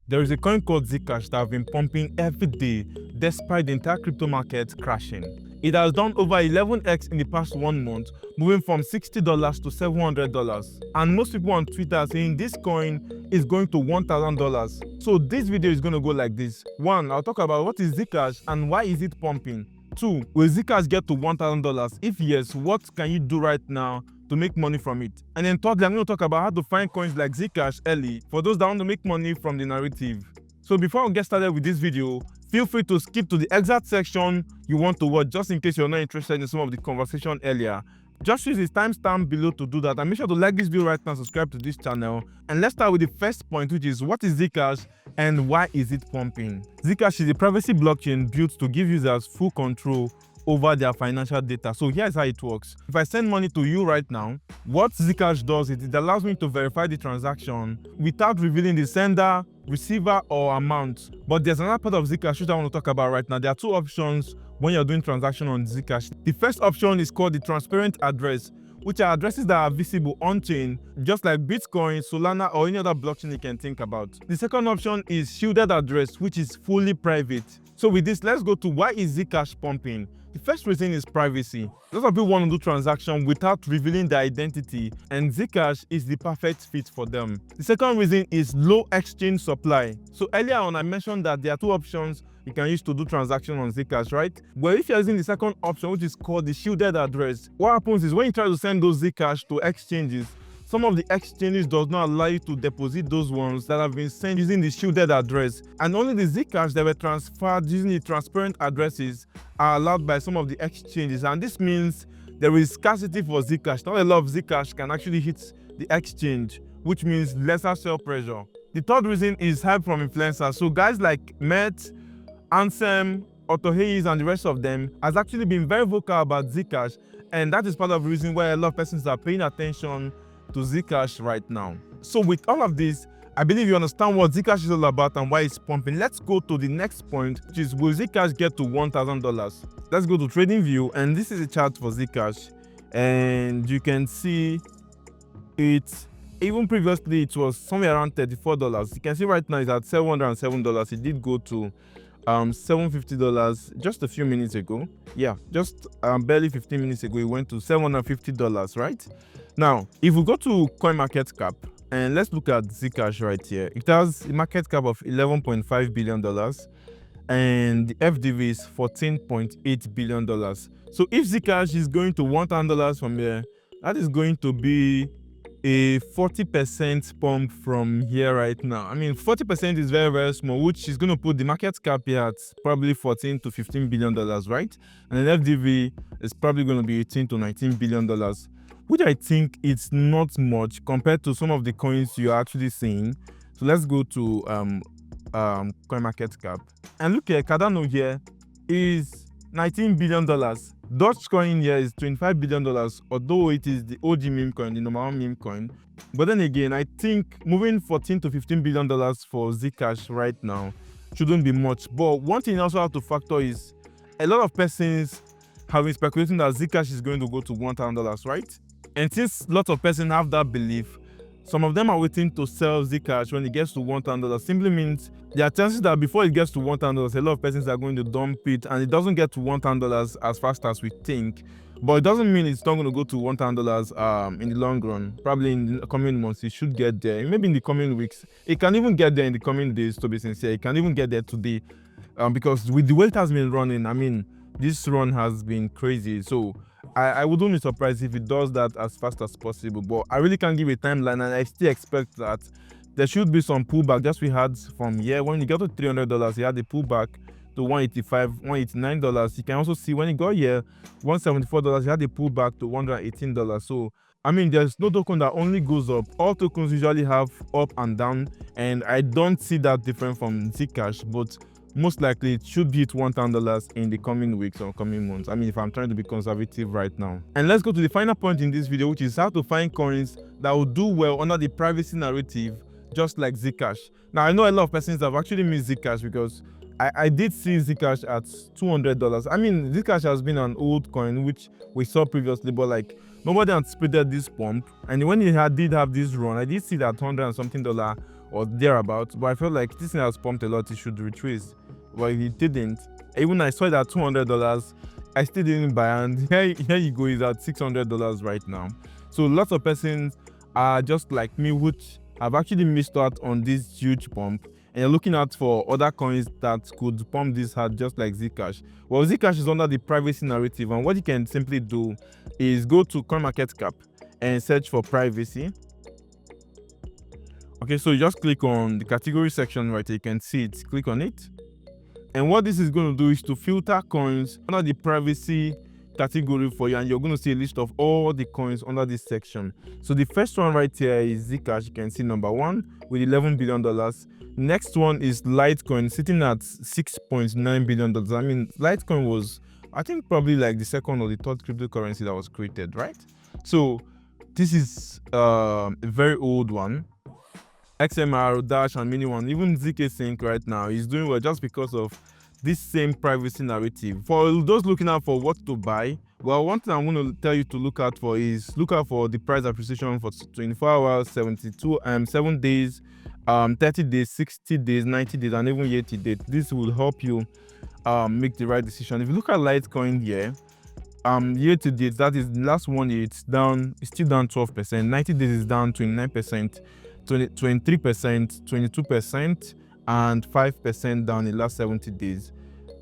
There is a coin called Zcash that have been pumping every day despite the entire crypto market crashing. It has done over 11x in the past 1 month, moving from $60 to $700. And most people on Twitter are saying this coin is going to $1,000. So this video is going to go like this. 1, I'll talk about what is Zcash and why is it pumping. 2, will Zcash get to $1,000? If yes, what can you do right now to make money from it? And then thirdly, I'm going to talk about how to find coins like Zcash early for those that want to make money from the narrative. So before we get started with this video, feel free to skip to the exact section you want to watch just in case you're not interested in some of the conversation earlier. Just use the timestamp below to do that, and make sure to like this video right now and subscribe to this channel. And let's start with the first point, which is what is Zcash and why is it pumping? Zcash is a privacy blockchain built to give users full control over their financial data. So here's how it works. If I send money to you right now, what Zcash does is it allows me to verify the transaction without revealing the sender, receiver, or amount. But there's another part of Zcash which I want to talk about right now. There are 2 options when you're doing transaction on Zcash. The first option is called the transparent address, which are addresses that are visible on-chain, just like Bitcoin, Solana, or any other blockchain you can think about. The second option is shielded address, which is fully private. So with this, let's go to why is Zcash pumping. The first reason is privacy. Lots of people want to do transactions without revealing their identity, and Zcash is the perfect fit for them. The second reason is low exchange supply. So earlier on, I mentioned that there are 2 options you can use to do transaction on Zcash, right? Well, if you're using the second option, which is called the shielded address, what happens is when you try to send those Zcash to exchanges, some of the exchanges does not allow you to deposit those ones that have been sent using the shielded address, and only the Zcash that were transferred using the transparent addresses are allowed by some of the exchanges. And this means there is scarcity for Zcash. Not a lot of Zcash can actually hit the exchange, which means lesser sell pressure. The third reason is hype from influencers. So guys like Met, Ansem, Otto Hayes, and the rest of them has actually been very vocal about Zcash, and that is part of the reason why a lot of persons are paying attention to Zcash right now. So with all of this, I believe you understand what Zcash is all about and why it's pumping. Let's go to the next point, which is will Zcash get to $1,000? Let's go to TradingView, and this is a chart for Zcash, and you can see it. Even previously it was somewhere around $34. You can see right now it's at $707. It did go to $750 just a few minutes ago. Yeah, just barely 15 minutes ago it went to $750, right? Now, if we go to CoinMarketCap and let's look at Zcash right here, it has a market cap of $11.5 billion and the FDV is $14.8 billion. So if Zcash is going to $1,000 from here, that is going to be a 40% pump from here right now. I mean, 40% is very, very small, which is going to put the market cap here at probably $14 to $15 billion, right? And the FDV is probably going to be $18 to $19 billion, which I think it's not much compared to some of the coins you're actually seeing. So let's go to CoinMarketCap and look here. Cardano here is $19 billion. Dogecoin here is $25 billion, although it is the OG meme coin, the number 1 meme coin. But then again, I think moving $14 to $15 billion for Zcash right now shouldn't be much. But one thing you also have to factor is a lot of persons have been speculating that Zcash is going to go to $1,000, right? And since lots of persons have that belief, some of them are waiting to sell Zcash when it gets to $1,000. Simply means there are chances that before it gets to $1,000, a lot of persons are going to dump it, and it doesn't get to $1,000 as fast as we think. But it doesn't mean it's not going to go to $1,000 in the long run. Probably in the coming months, it should get there. Maybe in the coming weeks. It can even get there in the coming days, to be sincere. It can even get there today. Because with the way it has been running, I mean, this run has been crazy. So I wouldn't be surprised if it does that as fast as possible, but I really can't give a timeline, and I still expect that there should be some pullback. Just we had from here when you got to $300, you had a pullback to $185, $189. You can also see when it got here $174, you had a pullback to $118. So I mean, there's no token that only goes up. All tokens usually have up and down, and I don't see that different from Zcash, but most likely it should be at $1,000 in the coming weeks or coming months. I mean, if I'm trying to be conservative right now. And let's go to the final point in this video, which is how to find coins that will do well under the privacy narrative, just like Zcash. Now, I know a lot of persons have actually missed Zcash because I did see Zcash at $200. I mean, Zcash has been an old coin, which we saw previously, but like nobody anticipated this pump. And when it did have this run, I did see that $100 and something or thereabouts. But I felt like this thing has pumped a lot, it should retrace. But it didn't. Even I saw it at $200, I still didn't buy, and here you go, is at $600 right now. So lots of persons are just like me, which have actually missed out on this huge pump, and you're looking out for other coins that could pump this hard, just like Zcash. Well, Zcash is under the privacy narrative, and what you can simply do is go to CoinMarketCap and search for privacy. Okay, so you just click on the category section right here, you can see it, click on it. And what this is going to do is to filter coins under the privacy category for you, and you're going to see a list of all the coins under this section. So the first one right here is Zcash. You can see number 1 with $11 billion. Next one is Litecoin, sitting at $6.9 billion. I mean, Litecoin was, I think, probably like the second or the third cryptocurrency that was created, right? So this is a very old one. XMR, Dash, and many one, even ZK Sync right now is doing well just because of this same privacy narrative. For those looking out for what to buy, well, one thing I'm going to tell you to look out for is look out for the price appreciation for 24 hours, 7 days, 30 days, 60 days, 90 days, and even 80 days. This will help you make the right decision. If you look at Litecoin here, year to date, that is the last 1 year, it's still down 12%. 90 days is down 29%. 23%, 22%, and 5% down in the last 70 days.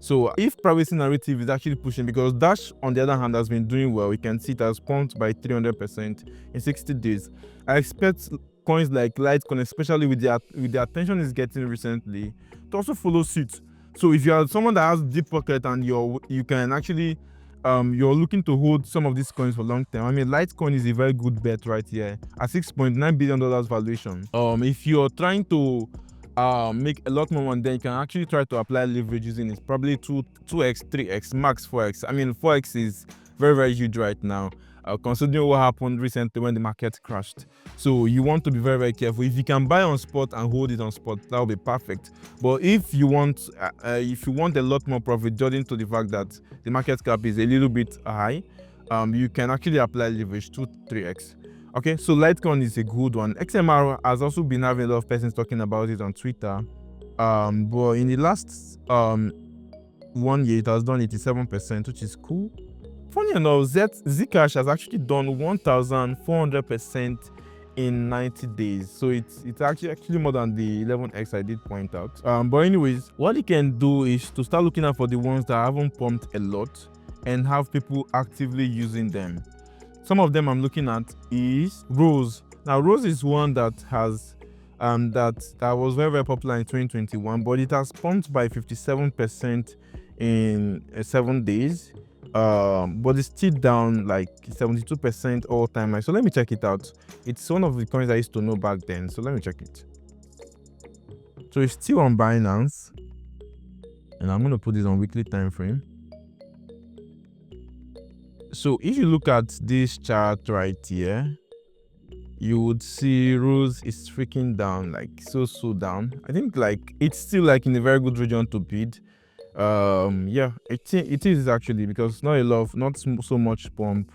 So if privacy narrative is actually pushing, because Dash on the other hand has been doing well, we can see it has pumped by 300% in 60 days. I expect coins like Litecoin, especially with the attention it's getting recently, to also follow suit. So if you are someone that has deep pocket and you can actually you're looking to hold some of these coins for long term, I mean, Litecoin is a very good bet right here at $6.9 billion valuation. If you're trying to make a lot more money, then you can actually try to apply leverage using it. Probably 2x, 3x, max 4x. I mean, 4x is very, very huge right now, considering what happened recently when the market crashed. So you want to be very, very careful. If you can buy on spot and hold it on spot, that will be perfect. But if you want a lot more profit, judging to the fact that the market cap is a little bit high, you can actually apply leverage 2-3x. Okay, so Litecoin is a good one. XMR has also been having a lot of persons talking about it on Twitter. But in the last 1 year, it has done 87%, which is cool. Funny enough, Zcash has actually done 1,400% in 90 days. So it's actually more than the 11x I did point out. But anyways, what you can do is to start looking out for the ones that haven't pumped a lot and have people actively using them. Some of them I'm looking at is Rose. Now, Rose is one that has that was very, very popular in 2021, but it has pumped by 57% in 7 days. But it's still down like 72% all time high. So let me check it out. It's one of the coins I used to know back then. So let me check it. So it's still on Binance, and I'm gonna put this on weekly time frame. So if you look at this chart right here, you would see Rose is freaking down, like so down. I think like it's still like in a very good region to bid. Yeah, it is actually, because not so much pump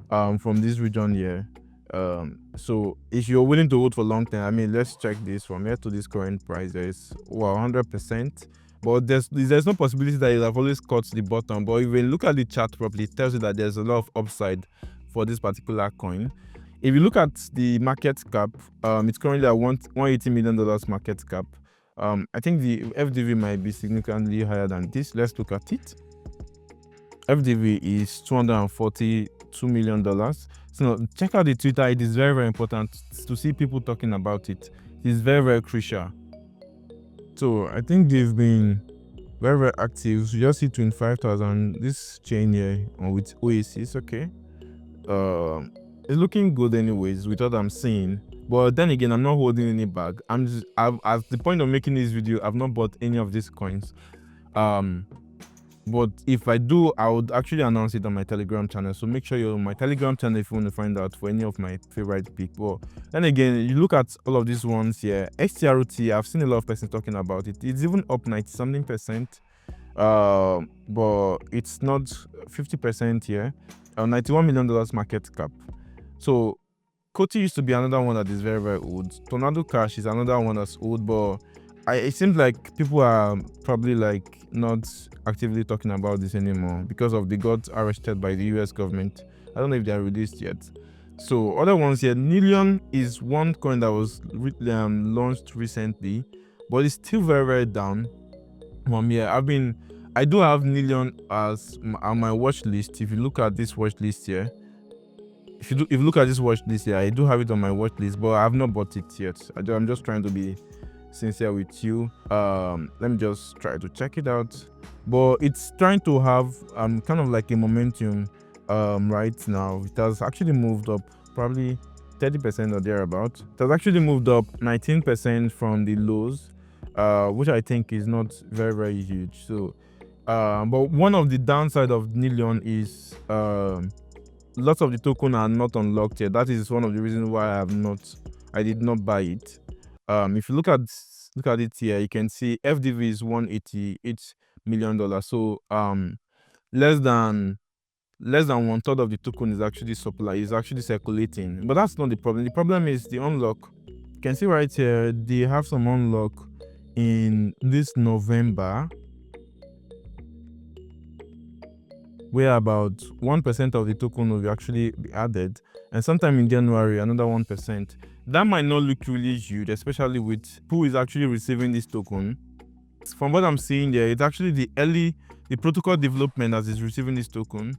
from this region here. So if you're willing to hold for long term, I mean, let's check this from here to this current price. There is 100%, but there's no possibility that you'll have always cut the bottom. But if you look at the chart properly, it tells you that there's a lot of upside for this particular coin. If you look at the market cap, it's currently at $180 million market cap. I think the FDV might be significantly higher than this. Let's look at it. FDV is $242 million. So check out the Twitter. It is very, very important to see people talking about it. It is very, very crucial. So I think they've been very, very active. So you just see 25,000. This chain here with Oasis, okay. It's looking good anyways with what I'm seeing. But then again, I'm not holding any bag. At the point of making this video, I've not bought any of these coins. But if I do, I would actually announce it on my Telegram channel. So make sure you're on my Telegram channel if you want to find out for any of my favorite picks. But then again, you look at all of these ones here. XTROT, I've seen a lot of persons talking about it. It's even up 90-something%. But it's not 50% here. $91 million market cap. So Koti used to be another one that is very, very old. Tornado Cash is another one that's old, but it seems like people are probably like not actively talking about this anymore because of they got arrested by the US government. I don't know if they are released yet. So other ones here, Nillion is one coin that was launched recently, but it's still very, very down. Yeah, I do have Nillion as on my watch list. If you look at this watch list here, if you look at this watch list here, I do have it on my watch list, but I have not bought it yet. I'm just trying to be sincere with you. Let me just try to check it out. But it's trying to have kind of like a momentum right now. It has actually moved up probably 30% or thereabout. It has actually moved up 19% from the lows, which I think is not very, very huge. So but one of the downside of Nillion is lots of the token are not unlocked yet. That is one of the reasons why I did not buy it. If you look at it here, you can see FDV is $188 million. So less than 1/3 of the token is actually circulating. But that's not the problem. The problem is the unlock. You can see right here they have some unlock in this November, where about 1% of the token will actually be added, and sometime in January another 1%. That might not look really huge, especially with who is actually receiving this token. From what I'm seeing there, it's actually the protocol development that is receiving this token,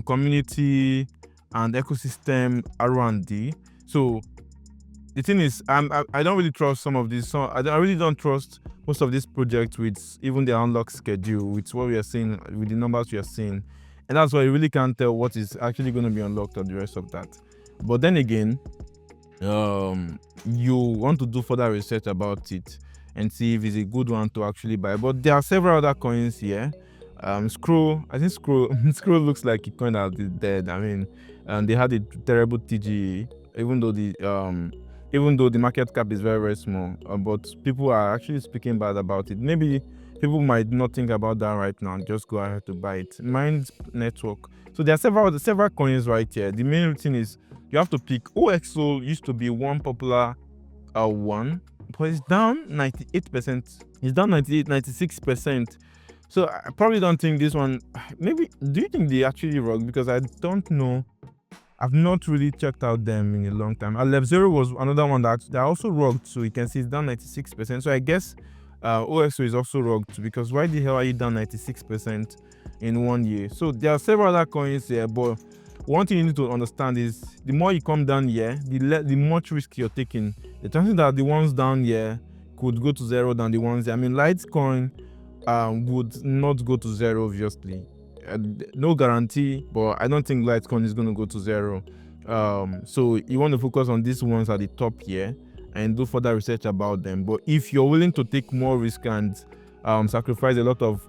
community and ecosystem R&D. So the thing is, I don't really trust some of these. So I really don't trust most of these projects with even the unlock schedule, with what we are seeing, with the numbers we are seeing, and that's why you really can't tell what is actually going to be unlocked or the rest of that. But then again, you want to do further research about it and see if it's a good one to actually buy. But there are several other coins here. Scroll looks like a coin that is dead. I mean, they had a terrible TGE, even though the market cap is very, very small, but people are actually speaking bad about it. Maybe people might not think about that right now and just go ahead to buy it. Mind Network. So there are several coins right here. The main thing is you have to pick. OXO used to be one popular one, but it's down 98%. It's down 96%. So I probably don't think this one. Maybe, do you think they actually rock? Because I don't know. I've not really checked out them in a long time. Alef Zero was another one that also rocked, so you can see it's down 96%. So I guess OXO is also rocked, because why the hell are you down 96% in 1 year? So there are several other coins here, but one thing you need to understand is the more you come down here, the much risk you're taking. The chances that the ones down here could go to zero than the ones here. I mean, Litecoin would not go to zero, obviously. No guarantee, but I don't think Litecoin is going to go to zero. So you want to focus on these ones at the top here and do further research about them. But if you're willing to take more risk and sacrifice a lot of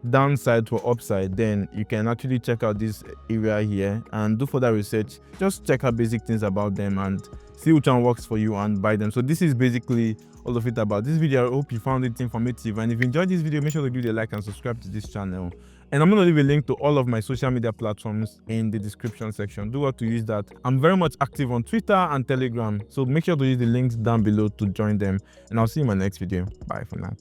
downside for upside, then you can actually check out this area here and do further research. Just check out basic things about them and see which one works for you and buy them. So this is basically all of it about this video. I hope you found it informative, and if you enjoyed this video, make sure to give it a like and subscribe to this channel. And I'm going to leave a link to all of my social media platforms in the description section. Do what to use that. I'm very much active on Twitter and Telegram, so make sure to use the links down below to join them. And I'll see you in my next video. Bye for now.